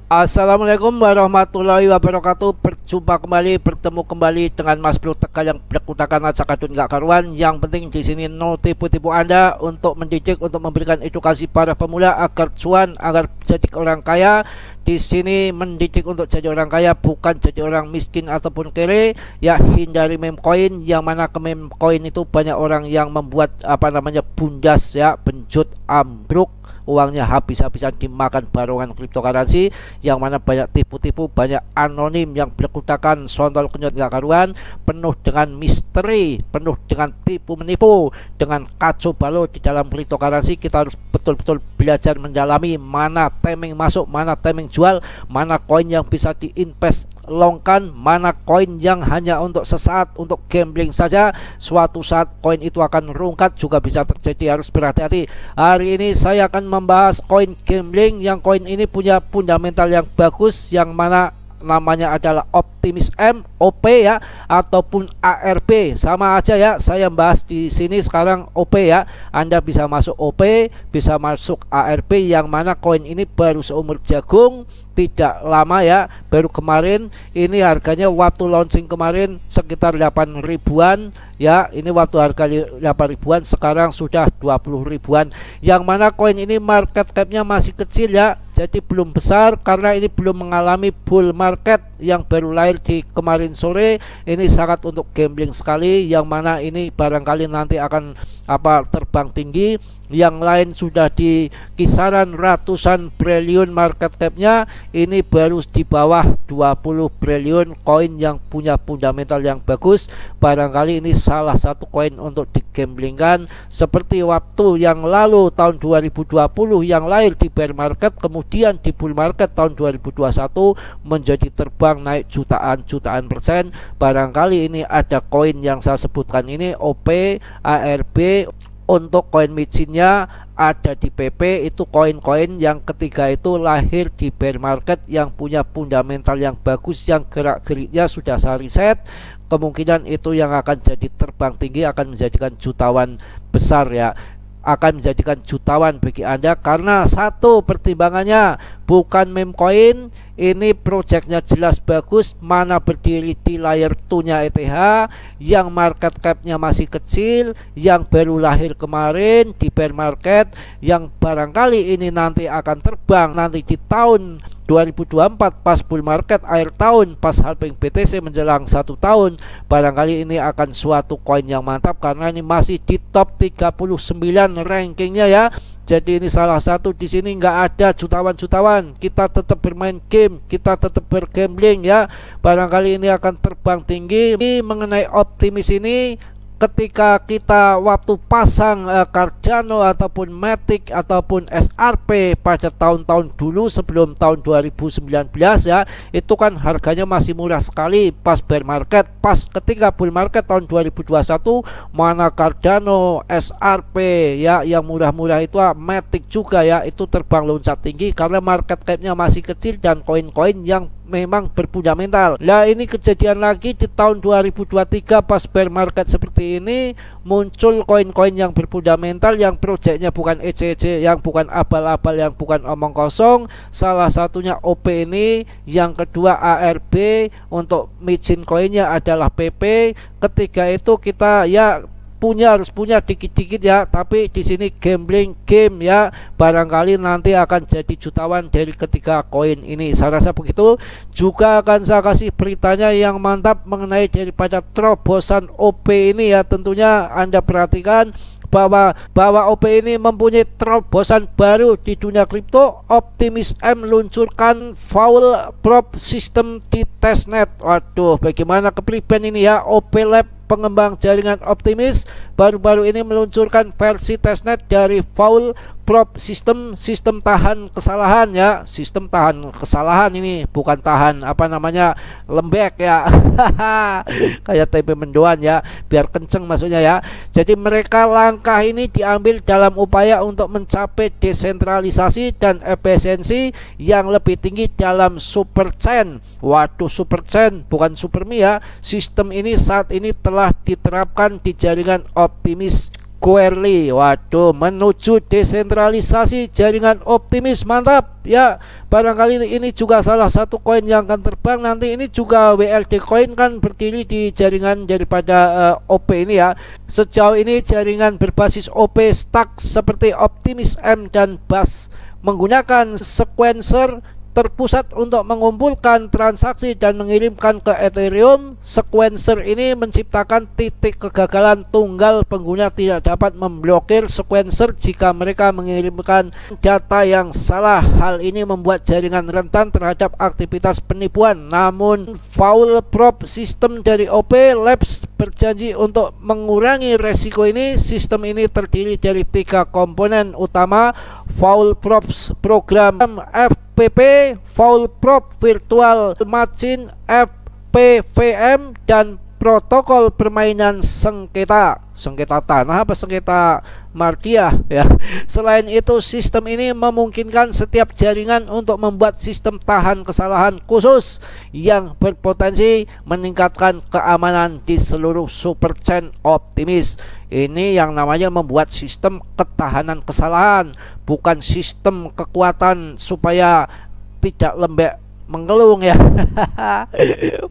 Assalamualaikum warahmatullahi wabarakatuh. Bertemu kembali dengan Mas Bro Tegal yang berkutakan acakadun gak karuan. Yang penting di sini no tipu-tipu Anda, untuk mendidik, untuk memberikan edukasi para pemula agar cuan, agar jadi orang kaya. Di sini mendidik untuk jadi orang kaya, bukan jadi orang miskin ataupun kere. Ya, hindari meme coin, yang mana ke meme coin itu banyak orang yang membuat bundas ya, benjut, ambruk, uangnya habis-habisan dimakan barongan cryptocurrency, yang mana banyak tipu-tipu, banyak anonim yang berkutakan sontol kenyot gak karuan, penuh dengan misteri, penuh dengan tipu menipu, dengan kacau balau di dalam cryptocurrency. Kita harus betul-betul belajar mendalami mana timing masuk, mana timing jual, mana koin yang bisa diinvest longkan, mana koin yang hanya untuk sesaat, untuk gambling saja. Suatu saat koin itu akan rungkat, juga bisa terjadi, harus berhati-hati. Hari ini saya akan membahas koin gambling, yang koin ini punya fundamental yang bagus, yang mana namanya adalah Optimus M, OP ya, ataupun ARP, sama aja ya. Saya bahas di sini sekarang OP ya. Anda bisa masuk OP, bisa masuk ARP, yang mana koin ini baru seumur jagung, tidak lama ya, baru kemarin. Ini harganya waktu launching kemarin sekitar 8 ribuan ya. Ini waktu harga 8 ribuan, sekarang sudah 20 ribuan. Yang mana koin ini market capnya masih kecil ya, jadi belum besar, karena ini belum mengalami bull market yang baru lahir di kemarin sore. Ini sangat untuk gambling sekali, yang mana ini barangkali nanti akan terbang tinggi. Yang lain sudah di kisaran ratusan triliun market capnya, ini baru di bawah 20 triliun. Koin yang punya fundamental yang bagus, barangkali ini salah satu koin untuk digamblingkan. Seperti waktu yang lalu tahun 2020 yang lahir di bear market, kemudian di bull market tahun 2021 menjadi terbang naik jutaan persen. Barangkali ini ada koin yang saya sebutkan ini, OP, ARB. Untuk koin micinnya ada di PP. Itu koin-koin yang ketiga itu lahir di bear market, yang punya fundamental yang bagus, yang gerak-geriknya sudah saya riset. Kemungkinan itu yang akan jadi terbang tinggi, akan menjadikan jutawan besar ya, akan menjadikan jutawan bagi Anda. Karena satu pertimbangannya bukan meme coin, ini projectnya jelas bagus, mana berdiri di layer 2-nya ETH, yang market capnya masih kecil, yang baru lahir kemarin di bear market, yang barangkali ini nanti akan terbang nanti di tahun 2024 pas bull market akhir tahun, pas halving BTC menjelang 1 tahun. Barangkali ini akan suatu koin yang mantap, karena ini masih di top 39 rankingnya ya. Jadi ini salah satu, di sini nggak ada jutawan-jutawan. Kita tetap bermain game, kita tetap bergambling ya. Barangkali ini akan terbang tinggi. Ini mengenai Optimus ini, ketika kita waktu pasang Cardano ataupun Matic ataupun SRP pada tahun-tahun dulu sebelum tahun 2019 ya, itu kan harganya masih murah sekali pas bear market. Pas ketika bull market tahun 2021, mana Cardano, SRP ya, yang murah-murah itu Matic juga ya, itu terbang loncat tinggi karena market capnya masih kecil dan koin-koin yang memang berfundamental. Nah, ini kejadian lagi di tahun 2023 pas bear market seperti ini, muncul koin-koin yang berfundamental, yang proyeknya bukan ECC, yang bukan abal-abal, yang bukan omong kosong. Salah satunya OP ini, yang kedua ARB, untuk micin koinnya adalah PP. Ketiga itu kita ya harus punya dikit-dikit ya, tapi di sini gambling game ya, barangkali nanti akan jadi jutawan dari ketiga koin ini. Saya rasa begitu. Juga akan saya kasih beritanya yang mantap mengenai daripada terobosan OP ini ya. Tentunya Anda perhatikan bahwa OP ini mempunyai terobosan baru di dunia kripto. Optimus M meluncurkan Foul Prop System di testnet. Waduh, bagaimana kepribadian ini ya. OP Lab, pengembang jaringan Optimus, baru-baru ini meluncurkan versi testnet dari Foul Prop System, sistem tahan kesalahan ya. Sistem tahan kesalahan ini, bukan tahan lembek ya. Kayak tempe mendoan ya, biar kenceng maksudnya ya. Jadi mereka langkah ini diambil dalam upaya untuk mencapai desentralisasi dan efisiensi yang lebih tinggi dalam super chain. Waduh, super chain bukan super mi ya. Sistem ini saat ini telah diterapkan di jaringan Optimus Quarterly, waduh, menuju desentralisasi jaringan optimis, mantap ya. Barangkali ini juga salah satu koin yang akan terbang nanti. Ini juga WLD coin kan berdiri di jaringan daripada OP ini ya. Sejauh ini jaringan berbasis OP stuck seperti Optimis M dan BAS menggunakan sequencer terpusat untuk mengumpulkan transaksi dan mengirimkan ke Ethereum. Sequencer ini menciptakan titik kegagalan tunggal. Pengguna tidak dapat memblokir sequencer jika mereka mengirimkan data yang salah. Hal ini membuat jaringan rentan terhadap aktivitas penipuan. Namun Foulproof sistem dari OP Labs berjanji untuk mengurangi resiko ini. Sistem ini terdiri dari 3 komponen utama: Foulproof program FPP, Foulproof Virtual Machine FPVM, dan protokol permainan sengketa tanah apa sengketa Mardia ya. Selain itu, sistem ini memungkinkan setiap jaringan untuk membuat sistem tahan kesalahan khusus yang berpotensi meningkatkan keamanan di seluruh superchain Optimis. Ini yang namanya membuat sistem ketahanan kesalahan, bukan sistem kekuatan supaya tidak lembek mengelung ya.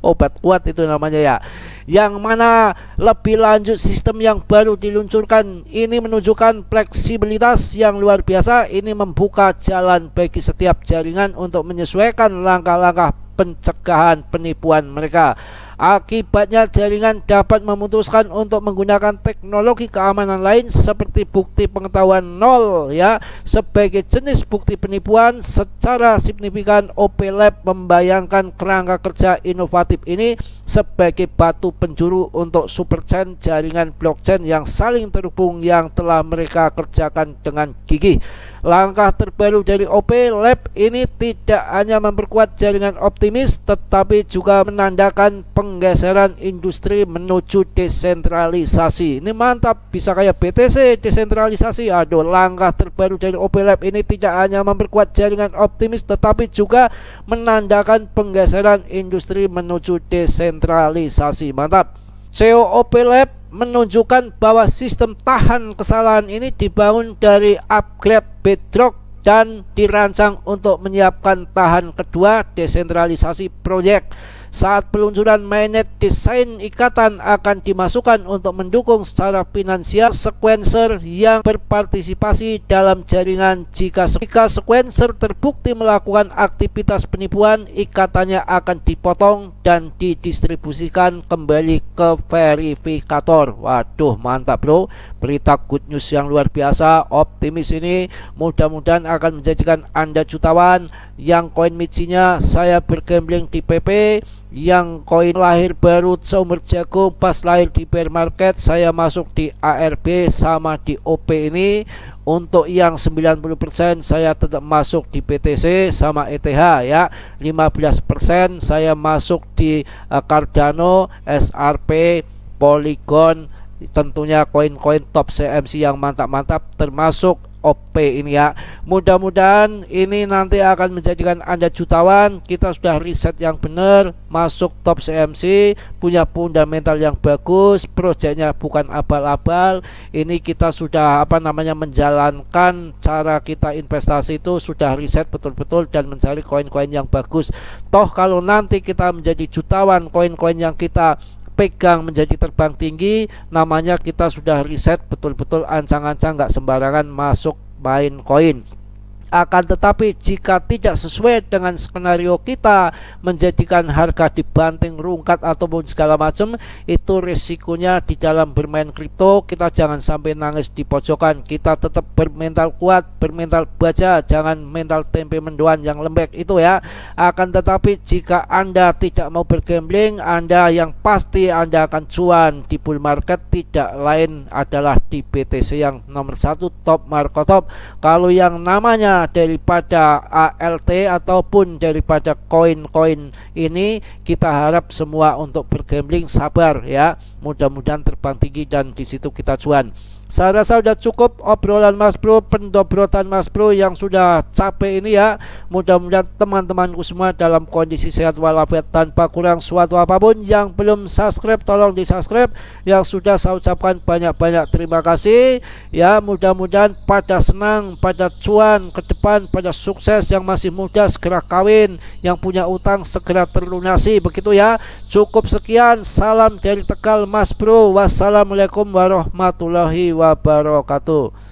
Obat kuat itu namanya ya. Yang mana lebih lanjut, sistem yang baru diluncurkan ini menunjukkan fleksibilitas yang luar biasa. Ini membuka jalan bagi setiap jaringan untuk menyesuaikan langkah-langkah pencegahan penipuan mereka. Akibatnya jaringan dapat memutuskan untuk menggunakan teknologi keamanan lain seperti bukti pengetahuan nol ya sebagai jenis bukti penipuan. Secara signifikan OP Lab membayangkan kerangka kerja inovatif ini sebagai batu penjuru untuk superchain jaringan blockchain yang saling terhubung yang telah mereka kerjakan dengan gigih. Langkah terbaru dari OP Lab ini tidak hanya memperkuat jaringan Optimis, tetapi juga menandakan penggeseran industri menuju desentralisasi. Ini mantap, bisa kayak BTC desentralisasi. Aduh, langkah terbaru dari OP Lab ini tidak hanya memperkuat jaringan Optimis, tetapi juga menandakan penggeseran industri menuju desentralisasi. Mantap. CEO OP Lab menunjukkan bahwa sistem tahan kesalahan ini dibangun dari upgrade Bedrock dan dirancang untuk menyiapkan tahan kedua desentralisasi proyek. Saat peluncuran mainnet, desain ikatan akan dimasukkan untuk mendukung secara finansial sequencer yang berpartisipasi dalam jaringan. Jika sequencer terbukti melakukan aktivitas penipuan, ikatannya akan dipotong dan didistribusikan kembali ke verifikator. Waduh, mantap bro, berita good news yang luar biasa. Optimis ini mudah-mudahan akan menjadikan Anda jutawan. Yang koin Michi-nya saya bergambling di PP, yang koin lahir baru seumur jagung pas lahir di bear market saya masuk di ARB sama di OP ini. Untuk yang 90% saya tetap masuk di BTC sama ETH ya. 15% saya masuk di Cardano, SRP, Polygon, tentunya koin-koin top CMC yang mantap-mantap termasuk OP ini ya. Mudah-mudahan ini nanti akan menjadikan Anda jutawan. Kita sudah riset yang benar, masuk top CMC, punya fundamental yang bagus, proyeknya bukan abal-abal. Ini kita sudah menjalankan cara kita investasi itu sudah riset betul-betul dan mencari koin-koin yang bagus. Toh kalau nanti kita menjadi jutawan, koin-koin yang kita pegang menjadi terbang tinggi, namanya kita sudah riset betul-betul, ancang-ancang nggak sembarangan masuk main koin. Akan tetapi jika tidak sesuai dengan skenario kita, menjadikan harga dibanting rungkat ataupun segala macam, itu risikonya di dalam bermain kripto. Kita jangan sampai nangis di pojokan. Kita tetap bermental kuat, bermental baja, jangan mental tempe mendoan yang lembek itu ya. Akan tetapi jika Anda tidak mau bergambling, Anda yang pasti Anda akan cuan di bull market tidak lain adalah di BTC yang nomor 1 top market top. Kalau yang namanya daripada ALT ataupun daripada koin-koin ini, kita harap semua untuk bergambling sabar ya. Mudah-mudahan terbang tinggi dan di situ kita cuan. Saya rasa sudah cukup obrolan Mas Bro, pendobrotan Mas Bro yang sudah capek ini ya. Mudah-mudahan teman-temanku semua dalam kondisi sehat walafiat tanpa kurang suatu apapun. Yang belum subscribe tolong di subscribe. Yang sudah saya ucapkan banyak-banyak terima kasih ya. Mudah-mudahan pada senang, pada cuan ke depan, pada sukses. Yang masih muda segera kawin, yang punya utang segera terlunasi, begitu ya. Cukup sekian, salam dari Tegal Mas Bro. Wassalamualaikum warahmatullahi wabarakatuh.